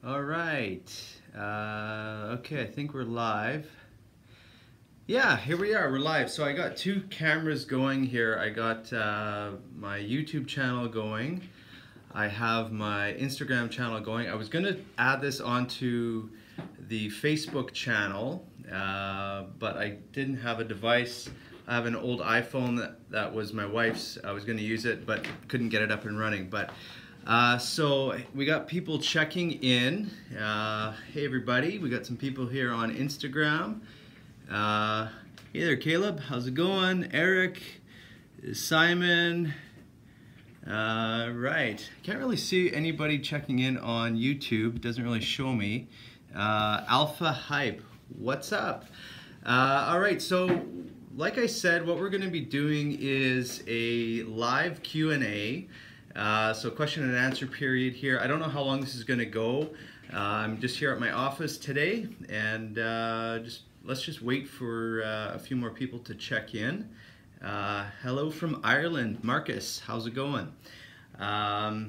All right. Okay, I think we're live. Yeah, here we are. We're live. So I got two cameras going here. I got my YouTube channel going. I have my Instagram channel going. I was going to add this onto the Facebook channel, but I didn't have a device. I have an old iPhone that was my wife's. I was going to use it, but couldn't get it up and running. But so we got people checking in. Hey everybody, we got some people here on Instagram. Hey there Caleb, how's it going? Eric, Simon. Right, can't really see anybody checking in on YouTube, doesn't really show me. Alpha Hype, what's up? Alright, so like I said, what we're going to be doing is a live Q&A. So question and answer period here. I don't know how long this is going to go. I'm just here at my office today, and let's just wait for a few more people to check in. Hello from Ireland, Marcus. How's it going? I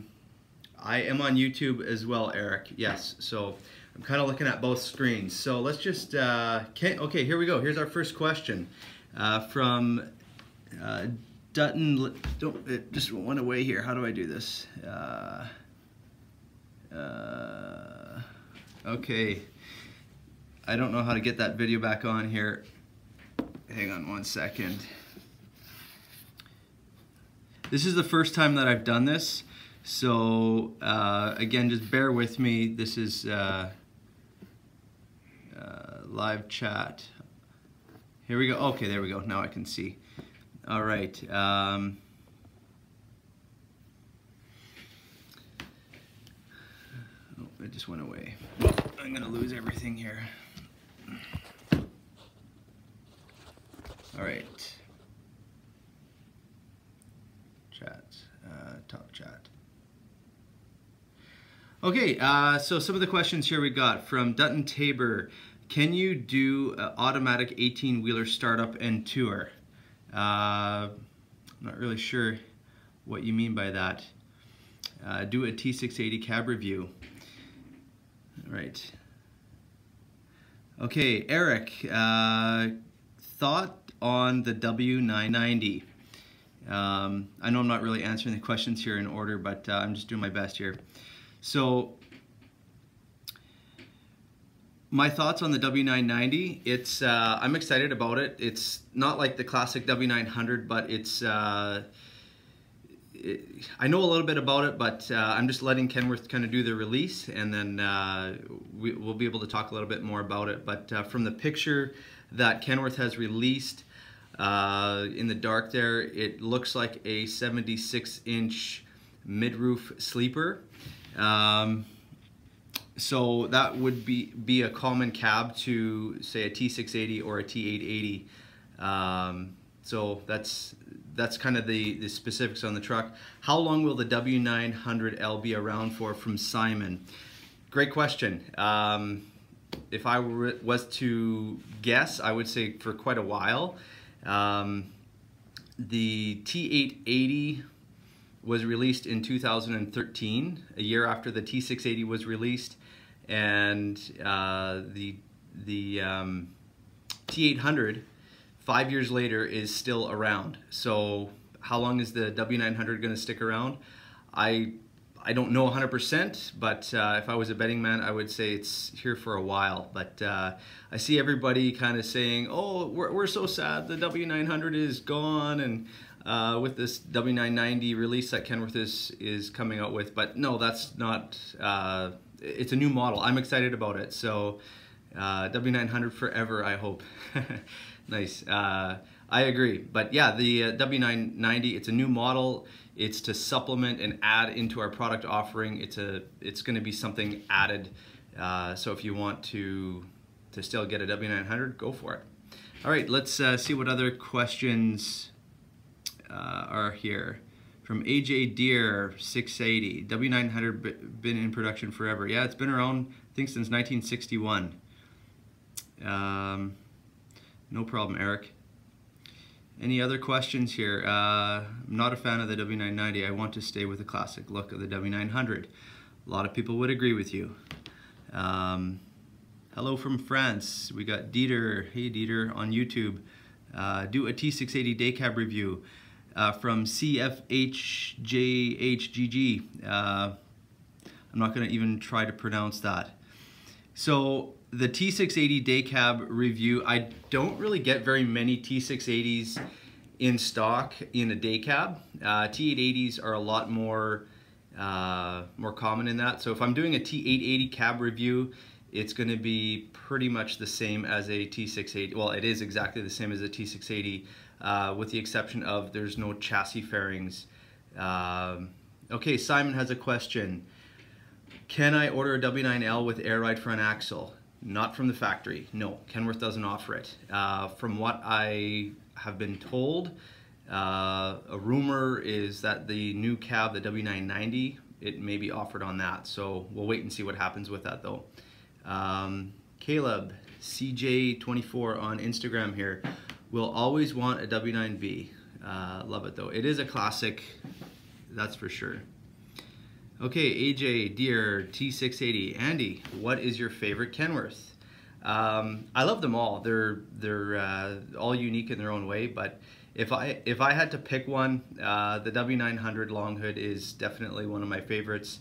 am on YouTube as well, Eric. Yes. So I'm kind of looking at both screens. So let's just okay. Here we go. Here's our first question from. Dutton, it just went away here. How do I do this? Okay. I don't know how to get that video back on here. Hang on one second. This is the first time that I've done this. So, again, just bear with me. This is live chat. Here we go. Okay, there we go. Now I can see. All right. Oh, it just went away. I'm gonna lose everything here. All right. Chat. Top chat. Okay. So some of the questions here we got from Dutton Tabor. Can you do automatic 18-wheeler startup and tour? I'm not really sure what you mean by that. Do a T680 cab review. All right. Okay, Eric, thought on the W990. I know I'm not really answering the questions here in order, but I'm just doing my best here. So, my thoughts on the W990, it's, I'm excited about it. It's not like the classic W900, but it's, I know a little bit about it, but I'm just letting Kenworth kind of do the release, and then we'll be able to talk a little bit more about it. But from the picture that Kenworth has released in the dark there, it looks like a 76-inch mid-roof sleeper. So that would be a common cab to, say, a T680 or a T880. So that's kind of the specifics on the truck. How long will the W900L be around for, from Simon? Great question. If I was to guess, I would say for quite a while. The T880 was released in 2013, a year after the T680 was released, and the T800, 5 years later, is still around. So how long is the W900 going to stick around? I don't know 100%, but if I was a betting man, I would say it's here for a while. But I see everybody kind of saying, oh, we're so sad the W900 is gone, and with this W990 release that Kenworth is coming out with. But no, that's not, it's a new model. I'm excited about it. So W900 forever, I hope. Nice. I agree. But yeah, the W990, it's a new model. It's to supplement and add into our product offering. It's going to be something added. So if you want to still get a W900, go for it. All right, let's see what other questions are here. From AJ Deere 680, W900 been in production forever. Yeah, it's been around, I think, since 1961. No problem, Eric. Any other questions here? I'm not a fan of the W990. I want to stay with the classic look of the W900. A lot of people would agree with you. Hello from France. We got Dieter. Hey Dieter on YouTube. Do a T680 day cab review from CFHJHGG. I'm not going to even try to pronounce that. So the T680 day cab review, I don't really get very many T680s in stock in a day cab. T880s are a lot more common in that. So if I'm doing a T880 cab review, it's going to be pretty much the same as a T680. Well, it is exactly the same as a T680, with the exception of there's no chassis fairings. Okay, Simon has a question. Can I order a W9L with air ride front axle? Not from the factory. No, Kenworth doesn't offer it. From what I have been told, a rumor is that the new cab, the W990, it may be offered on that. So we'll wait and see what happens with that though. Caleb, CJ24 on Instagram here, will always want a W9V. Love it though. It is a classic, that's for sure. Okay, AJ, Deer, T680. Andy, what is your favorite Kenworth? I love them all. They're all unique in their own way, but if I had to pick one, the W900 long hood is definitely one of my favorites.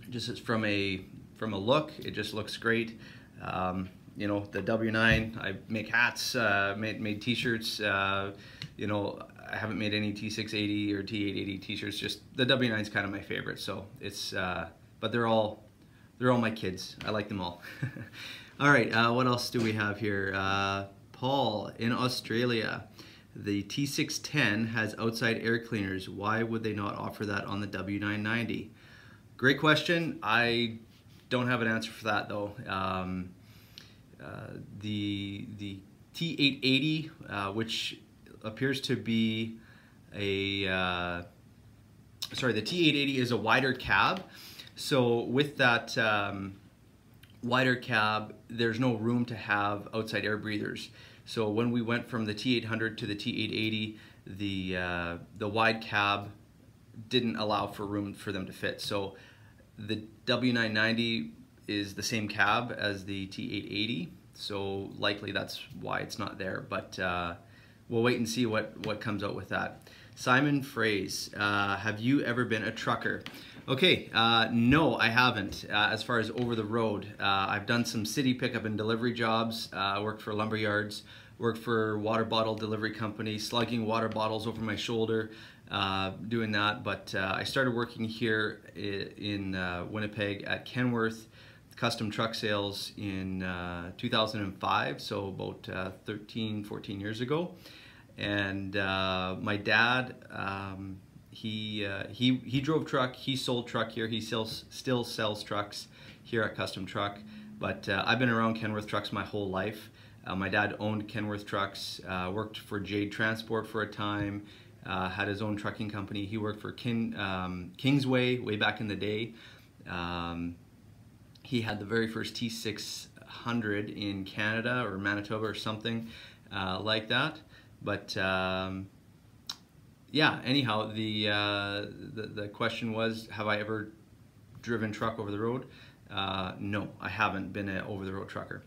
Just as from a look, it just looks great. You know, the W9, I make hats, made t-shirts, you know, I haven't made any T680 or T880 t-shirts, just the W9 is kind of my favorite. So it's, but they're all my kids. I like them all. All right, what else do we have here? Paul in Australia, the T610 has outside air cleaners. Why would they not offer that on the W990? Great question. I don't have an answer for that though. The T880, which appears to be a, sorry, the T880 is a wider cab. So with that wider cab, there's no room to have outside air breathers. So when we went from the T800 to the T880, the wide cab didn't allow for room for them to fit. So the W990 is the same cab as the T880, so likely that's why it's not there, but we'll wait and see what comes out with that. Simon Phrase, have you ever been a trucker? Okay, no, I haven't. As far as over the road, I've done some city pickup and delivery jobs, worked for lumber yards, worked for water bottle delivery company, slugging water bottles over my shoulder, doing that. But I started working here in Winnipeg at Kenworth Custom Truck Sales in 2005, so about 13, 14 years ago. And my dad, he drove truck, he sold truck here, he still sells trucks here at Custom Truck. But I've been around Kenworth trucks my whole life. My dad owned Kenworth trucks, worked for Jade Transport for a time, had his own trucking company. He worked for Kingsway way back in the day. He had the very first T600 in Canada or Manitoba or something like that. But yeah, anyhow, the question was, have I ever driven truck over the road? No, I haven't been an over-the-road trucker.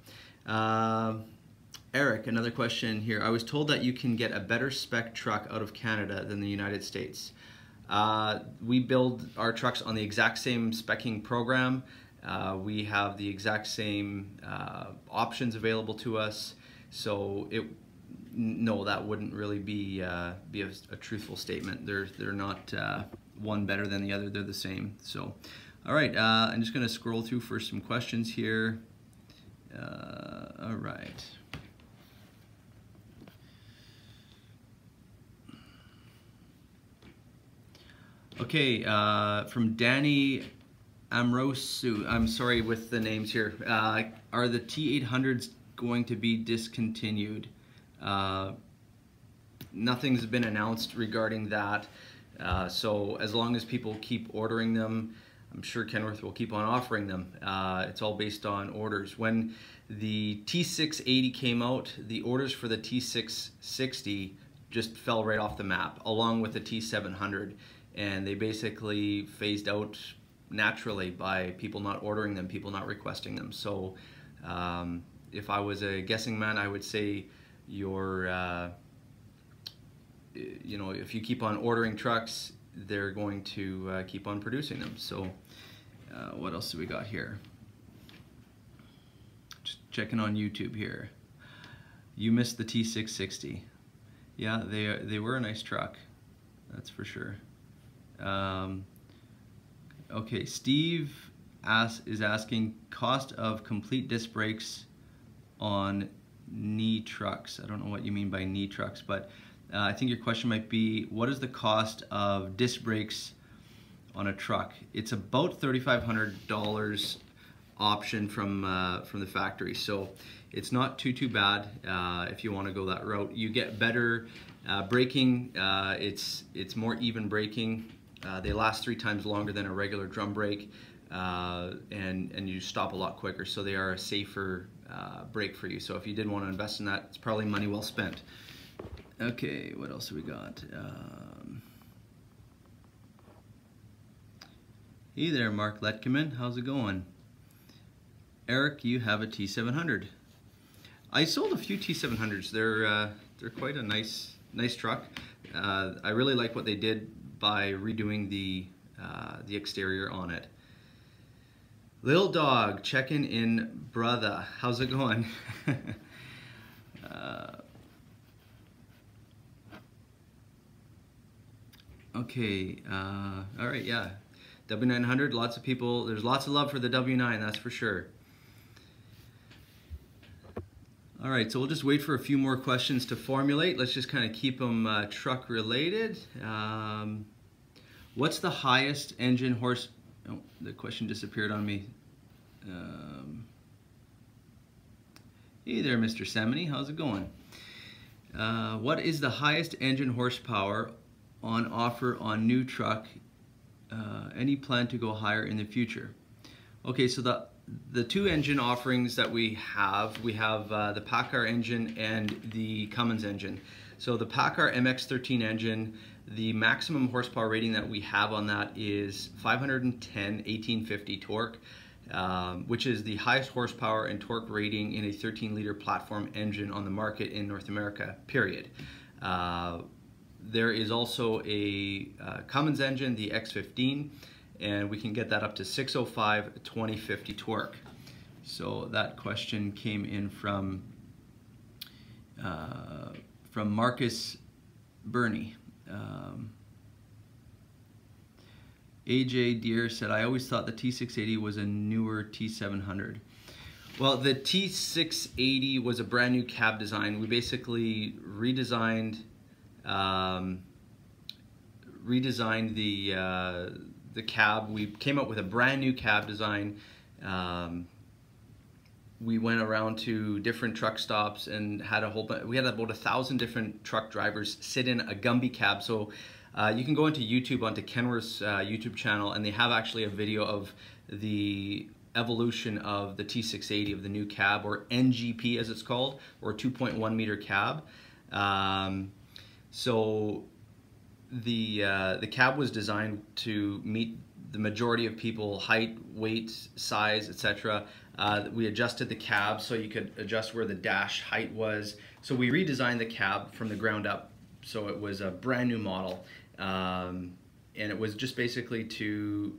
Eric, another question here. I was told that you can get a better spec truck out of Canada than the United States. We build our trucks on the exact same specking program. We have the exact same options available to us. So no, that wouldn't really be a truthful statement. They're not one better than the other. They're the same. So, all right, I'm just going to scroll through for some questions here. All right. Okay, from Danny Amrosu, I'm sorry with the names here. Are the T800s going to be discontinued? Nothing's been announced regarding that. So as long as people keep ordering them, I'm sure Kenworth will keep on offering them. It's all based on orders. When the T680 came out, the orders for the T660 just fell right off the map, along with the T700. And they basically phased out naturally by people not ordering them, people not requesting them. So if I was a guessing man, I would say your you know, if you keep on ordering trucks, they're going to keep on producing them. So what else do we got here? Just checking on YouTube here. You missed the T660. Yeah, they were a nice truck, that's for sure. Okay, Steve is asking cost of complete disc brakes on knee trucks. I don't know what you mean by knee trucks, but I think your question might be, what is the cost of disc brakes on a truck? It's about $3,500 option from the factory, so it's not too bad if you want to go that route. You get better braking. It's more even braking. They last 3 times longer than a regular drum brake, and you stop a lot quicker, so they are a safer brake for you. So if you did want to invest in that, it's probably money well spent. Okay, what else have we got? Hey there, Mark Letkeman. How's it going? Eric, you have a T700. I sold a few T700s. They're quite a nice truck. I really like what they did by redoing the exterior on it. Little dog checking in, brother. How's it going? Okay, all right, yeah. W900, lots of people, there's lots of love for the W9, that's for sure. All right, so we'll just wait for a few more questions to formulate. Let's just kind of keep them truck related. What's the highest engine horse? Oh, the question disappeared on me. Hey there, Mr. Semony, how's it going? What is the highest engine horsepower on offer on new truck? Any plan to go higher in the future? Okay, so the 2 engine offerings that we have the PACCAR engine and the Cummins engine. So the PACCAR MX-13 engine, the maximum horsepower rating that we have on that is 510 1850 torque, which is the highest horsepower and torque rating in a 13-liter platform engine on the market in North America, period. There is also a Cummins engine, the X15, and we can get that up to 605 2050 torque. So that question came in from Marcus Burney. AJ Deere said, I always thought the T680 was a newer T700. Well, the T680 was a brand new cab design. We basically redesigned the cab. We came up with a brand new cab design. We went around to different truck stops and had we had about 1,000 different truck drivers sit in a Gumby cab. So you can go into YouTube, onto Kenworth's YouTube channel, and they have actually a video of the evolution of the T680, of the new cab, or NGP as it's called, or 2.1 meter cab. So the cab was designed to meet the majority of people, height, weight, size, etc. We adjusted the cab so you could adjust where the dash height was. So we redesigned the cab from the ground up, so it was a brand new model, and it was just basically to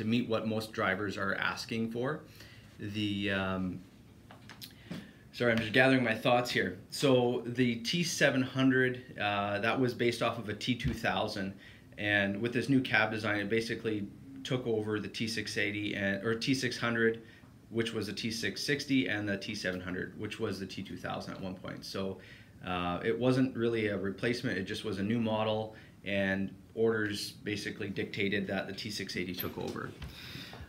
meet what most drivers are asking for. Sorry, I'm just gathering my thoughts here. So the T700, that was based off of a T2000, and with this new cab design, it basically took over the T680 or T600, which was the T660, and the T700, which was the T2000 at one point. So it wasn't really a replacement, it just was a new model, and orders basically dictated that the T680 took over.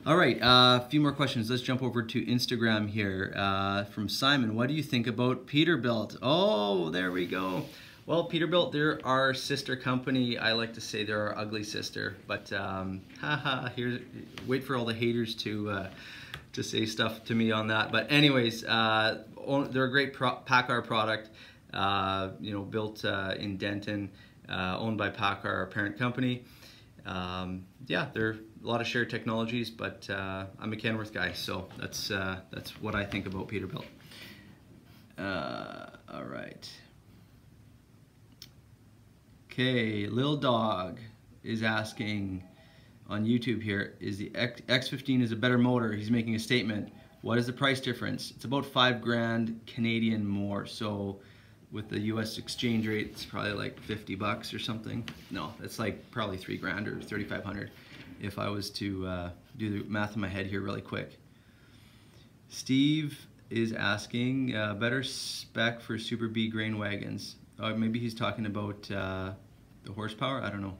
All right, a few more questions. Let's jump over to Instagram here from Simon. What do you think about Peterbilt? Oh, there we go. Well, Peterbilt, they're our sister company. I like to say they're our ugly sister, but wait for all the haters to say stuff to me on that. But anyways, they're a great PACCAR product, you know, built in Denton, owned by PACCAR, our parent company. yeah, there are a lot of shared technologies, but I'm a Kenworth guy, so that's what I think about Peterbilt. All right. Okay, Lil Dog is asking on YouTube here, is the X15 is a better motor? He's making a statement. What is the price difference? It's about $5,000 Canadian more. So with the US exchange rate, it's probably like 50 bucks or something. No, it's like probably $3,000 or 3,500 if I was to do the math in my head here really quick. Steve is asking, better spec for Super B grain wagons. Maybe he's talking about the horsepower, I don't know.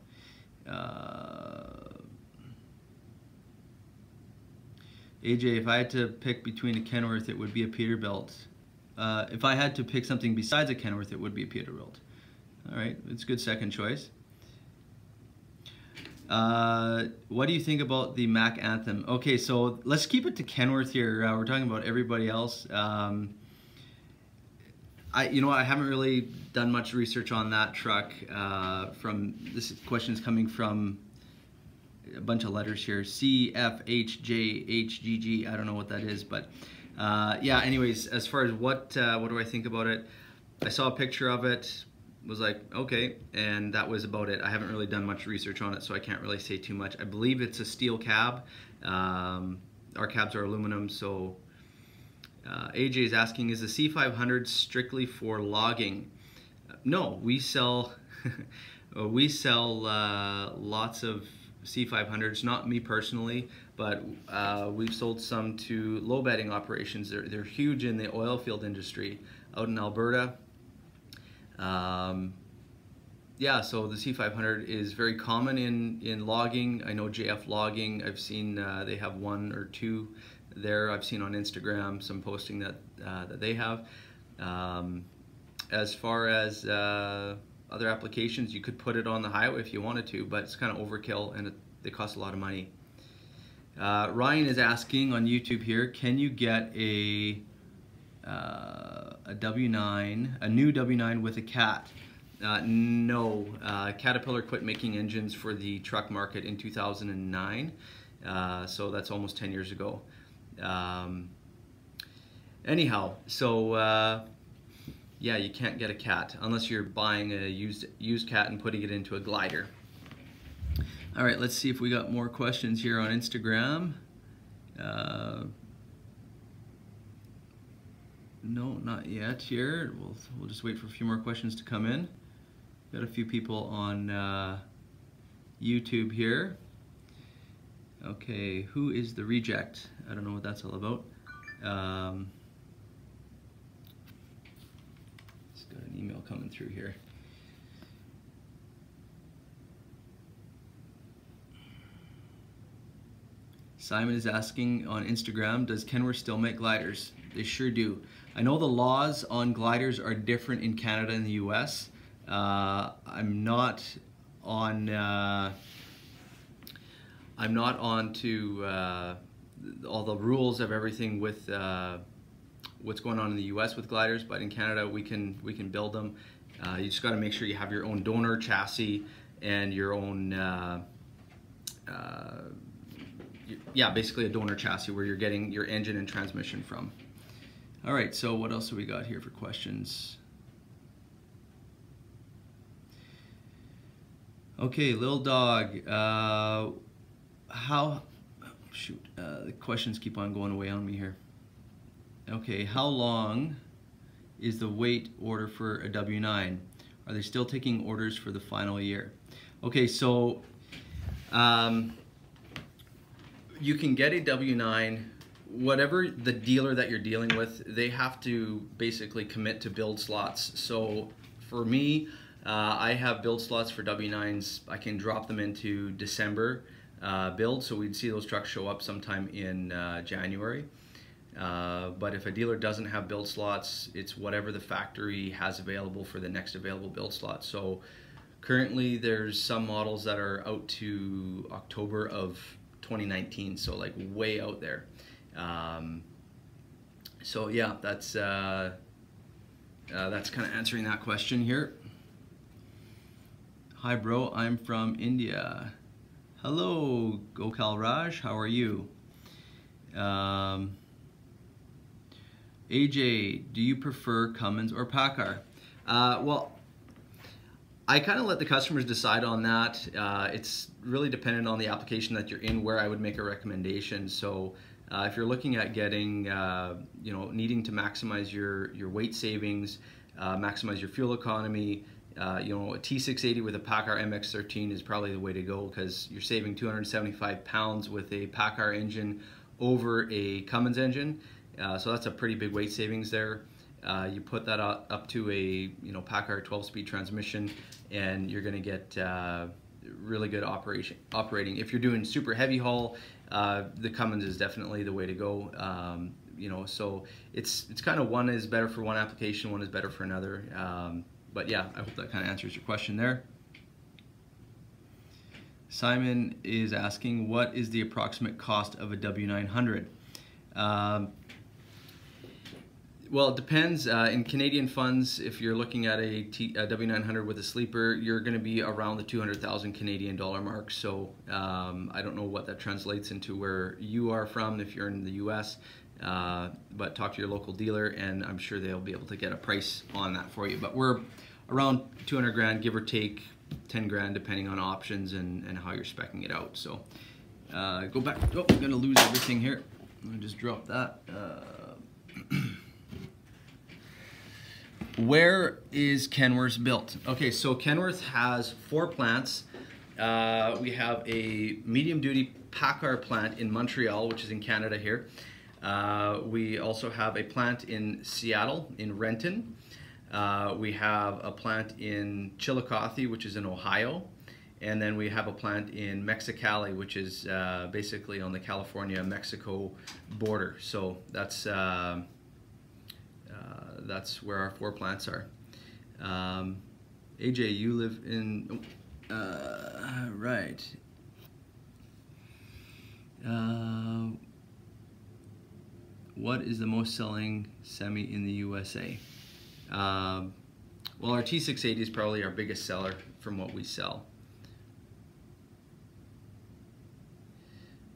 AJ, if I had to pick between a Kenworth, it would be a Peterbilt. If I had to pick something besides a Kenworth, it would be a Peterbilt. All right, it's a good second choice. What do you think about the Mack Anthem? Okay, so let's keep it to Kenworth here. We're talking about everybody else. You know, I haven't really done much research on that truck. This question is coming from a bunch of letters here. CFHJHGG. I don't know what that is, but yeah. Anyways, as far as what do I think about it? I saw a picture of it. Was like, okay, and that was about it. I haven't really done much research on it, so I can't really say too much. I believe it's a steel cab. Our cabs are aluminum, so AJ is asking, is the C500 strictly for logging? No, we sell lots of C500s, not me personally, but we've sold some to low bedding operations. They're huge in the oil field industry out in Alberta. Yeah, so the C500 is very common in logging. I know JF Logging, I've seen they have one or two there. I've seen on Instagram some posting that they have. As far as other applications, you could put it on the highway if you wanted to, but it's kind of overkill and they cost a lot of money. Ryan is asking on YouTube here, can you get a W9, a new W9 with a cat? No, Caterpillar quit making engines for the truck market in 2009, so that's almost 10 years ago. Anyhow, so yeah, you can't get a cat unless you're buying a used cat and putting it into a glider. All right, let's see if we got more questions here on Instagram. No, not yet here. We'll just wait for a few more questions to come in. Got a few people on YouTube here. Okay, who is the reject? I don't know what that's all about. Just got an email coming through here. Simon is asking on Instagram, does Kenworth still make gliders? They sure do. I know the laws on gliders are different in Canada and the US. I'm not on to all the rules of everything with what's going on in the US with gliders, but in Canada we can build them. You just got to make sure you have your own donor chassis and your own yeah, basically a donor chassis where you're getting your engine and transmission from. All right, so what else have we got here for questions? Okay, Lil Dog, the questions keep on going away on me here. Okay, how long is the wait order for a W9? Are they still taking orders for the final year? Okay, so you can get a W9, whatever the dealer that you're dealing with, they have to basically commit to build slots. So for me, I have build slots for W9s. I can drop them into December build, so we'd see those trucks show up sometime in January. But if a dealer doesn't have build slots, it's whatever the factory has available for the next available build slot. So currently there's some models that are out to October of 2019, so like way out there. So yeah, that's kind of answering that question here. Hi bro, I'm from India. Hello, Gokal Raj, how are you? AJ, do you prefer Cummins or PACCAR? Well, I kind of let the customers decide on that. It's really dependent on the application that you're in where I would make a recommendation. So if you're looking at getting, needing to maximize your weight savings, maximize your fuel economy, a T680 with a PACCAR MX-13 is probably the way to go, because you're saving 275 pounds with a PACCAR engine over a Cummins engine. So that's a pretty big weight savings there. You put that up to a PACCAR 12-speed transmission, and you're going to get really good operating. If you're doing super heavy haul, the Cummins is definitely the way to go. So it's kind of, one is better for one application, one is better for another. But yeah, I hope that kind of answers your question there. Simon is asking, what is the approximate cost of a W900? Well, it depends. In Canadian funds, if you're looking at a W900 with a sleeper, you're going to be around the 200,000 Canadian dollar mark. So I don't know what that translates into where you are from if you're in the US, but talk to your local dealer and I'm sure they'll be able to get a price on that for you. But we're around 200 grand, give or take 10 grand, depending on options and how you're speccing it out. So go back. Oh, I'm going to lose everything here. Let me just drop that. Where is Kenworth built? Okay, so Kenworth has 4 plants. We have a medium-duty PACCAR plant in Montreal, which is in Canada here. We also have a plant in Seattle, in Renton. We have a plant in Chillicothe, which is in Ohio. And then we have a plant in Mexicali, which is basically on the California-Mexico border. So that's where our 4 plants are. AJ, you live in, right. What is the most selling semi in the USA? Well, our T680 is probably our biggest seller from what we sell.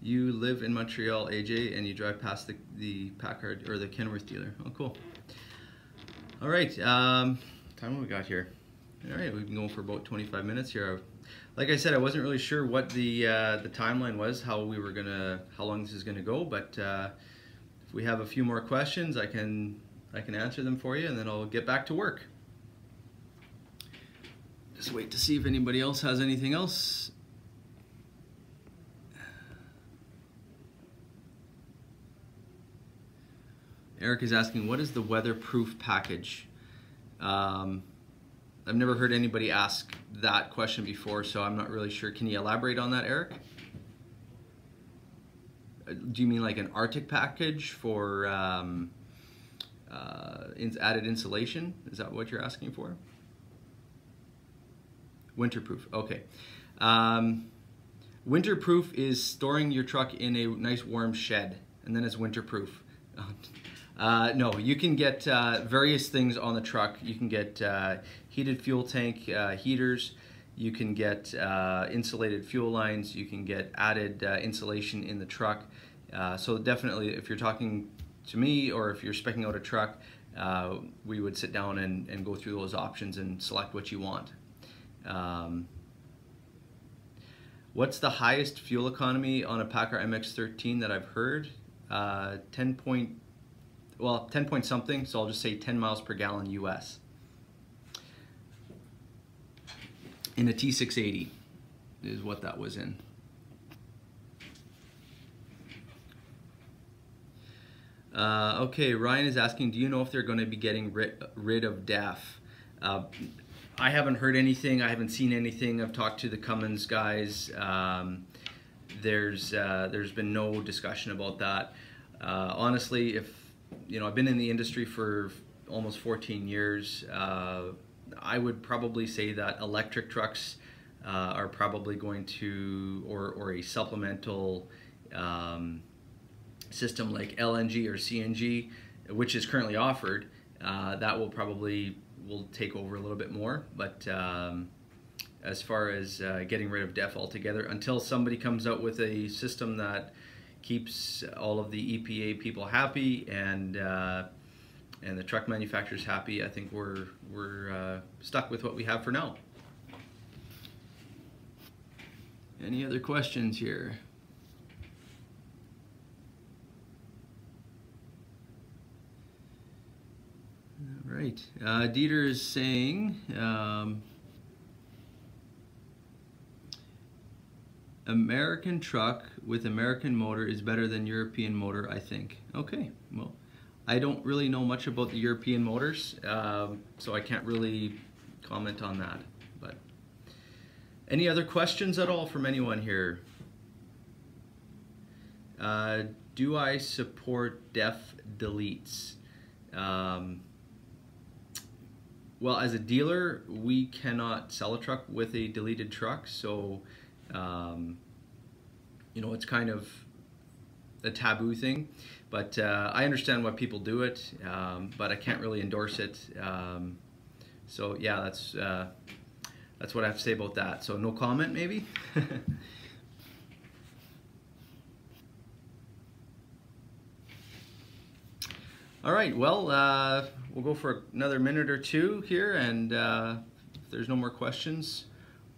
You live in Montreal, AJ, and you drive past the PACCAR or the Kenworth dealer. Oh, cool. All right, time what we got here? All right, we've been going for about 25 minutes here. Like I said, I wasn't really sure what the timeline was, how long this is gonna go, but if we have a few more questions, I can answer them for you, and then I'll get back to work. Just wait to see if anybody else has anything else. Eric is asking, what is the weatherproof package? I've never heard anybody ask that question before, so I'm not really sure. Can you elaborate on that, Eric? Do you mean like an Arctic package for added insulation? Is that what you're asking for? Winterproof, okay. Winterproof is storing your truck in a nice warm shed, and then it's winterproof. No, you can get various things on the truck. You can get heated fuel tank heaters. You can get insulated fuel lines. You can get added insulation in the truck. So definitely, if you're talking to me or if you're speccing out a truck, we would sit down and go through those options and select what you want. What's the highest fuel economy on a PACCAR MX-13 that I've heard? 10 point something, so I'll just say 10 miles per gallon US. In a T680 is what that was in. Okay, Ryan is asking, do you know if they're going to be getting rid of DAF? I haven't heard anything. I haven't seen anything. I've talked to the Cummins guys. There's been no discussion about that. Honestly, if I've been in the industry for almost 14 years. I would probably say that electric trucks are probably going to, or a supplemental system like LNG or CNG, which is currently offered, that will take over a little bit more. But as far as getting rid of DEF altogether until somebody comes out with a system that keeps all of the EPA people happy and the truck manufacturers happy. I think we're stuck with what we have for now. Any other questions here? All right. Dieter is saying American truck with American motor is better than European motor, I think. Okay, well, I don't really know much about the European motors, so I can't really comment on that. But any other questions at all from anyone here? Do I support DEF deletes? Well, as a dealer, we cannot sell a truck with a deleted truck, so you know, it's kind of a taboo thing. But I understand why people do it, but I can't really endorse it. So yeah, that's what I have to say about that. So no comment, maybe. All right, well, we'll go for another minute or two here, and if there's no more questions,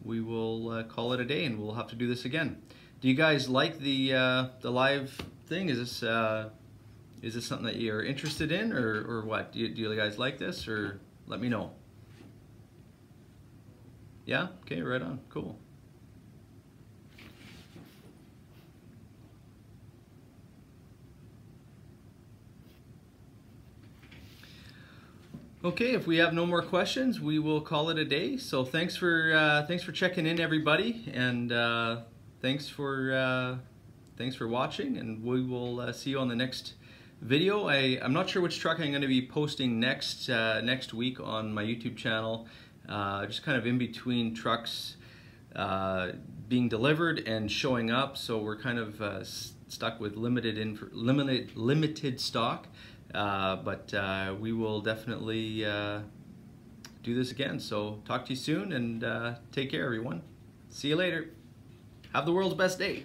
we will call it a day, and we'll have to do this again. Do you guys like the live thing? Is this something that you're interested in, or what? Do you guys like this, or let me know? Yeah? Okay, right on. Cool. Okay, if we have no more questions, we will call it a day. So thanks for checking in, everybody, and thanks for watching. And we will see you on the next video. I'm not sure which truck I'm going to be posting next week on my YouTube channel. Just kind of in between trucks being delivered and showing up, so we're kind of stuck with limited stock. But we will definitely do this again. So talk to you soon, and take care, everyone. See you later. Have the world's best day.